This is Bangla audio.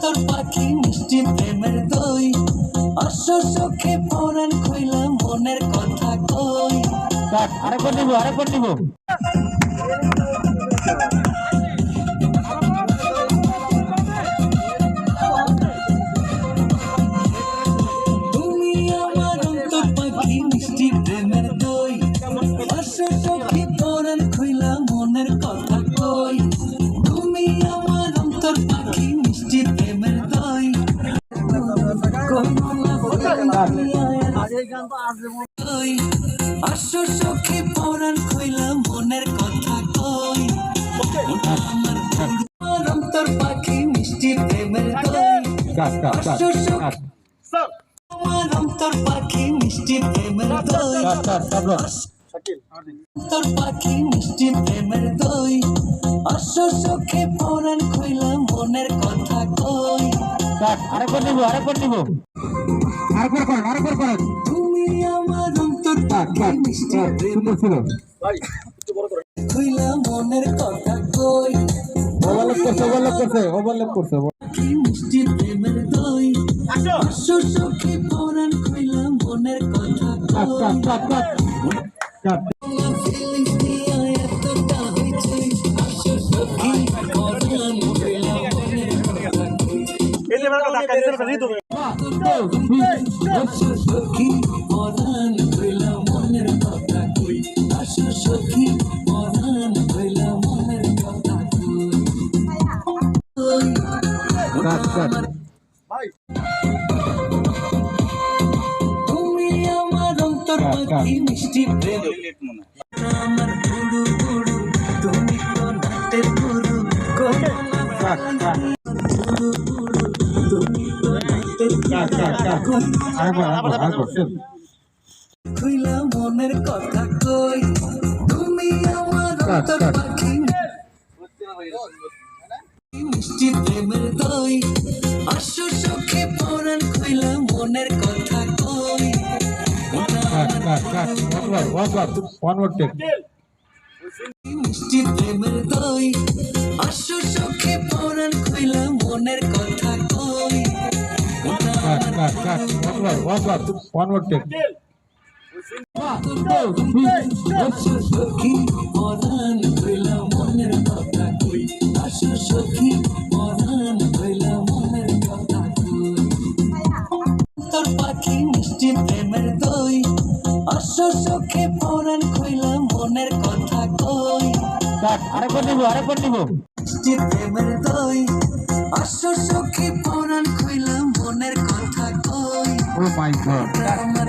তোর পাখি মিষ্টি প্রেমের দই আসো সখে পরাণ খইলা মনের কথা কই। আরেকবার নিব তুমি আমার অন্তর পাখি মিষ্টি প্রেমের দই আসো সখে পরাণ খইলা মনের কথা কই। তুমি আমার অন্তর পাখি মিষ্টি প্রেমের দই আসো সখী পরাণ খইলা মনের কথা কই। আমার অন্তর পাখি মিষ্টি প্রেমের দই আসো সখী আমার অন্তর পাখি মিষ্টি প্রেমের দই অন্তর পাখি মিষ্টি প্রেমের দই আসো সখী পরাণ খইলা মনের কথা কই। আরেকবার নিব তুমি আমার অন্তর পাখি মিষ্টি প্রেমের খইলা মনের কথা কই। ওভারল্যাপ করছে পাখি মিষ্টি প্রেমের দই আসো সখী পরাণ খইলা মনের কথা কই। Feelings দিয়া এতটা হইছে আসো সখী পরাণ খইলা মনের কথা কই। আসো সখী পরাণ খইলা মনের কথা কই। আসো সখী পরাণ খইলা মনের কথা কই। তুমি আমার অন্তর পাখি মিষ্টি প্রেম আমার গুরু গুরু তুমি তো নাটের গুরু গুরু গুরু তুমি তো নাটের খুইলা মনের কথা কই। তুমি আমার অন্তর পাখি মিষ্টি প্রেমের দই আসো সখী পরাণ খইলা মনের কথা কই। মিষ্টি প্রেমের দই আসো সখী পরাণ খইলা মনের কথা কই। আসো সখী পরাণ খইলা মনের কথা কই। আসো সখী পরাণ খইলা মনের কথা কই। তোর পাখি মিষ্টি প্রেমের দই আসো সখী পরাণ খইলা মনের কথা কই। আরেকবার নিব মিষ্টি প্রেমের দই আসো সখী পরাণ খইলা মনের কথা কই। ও মাই গড আমার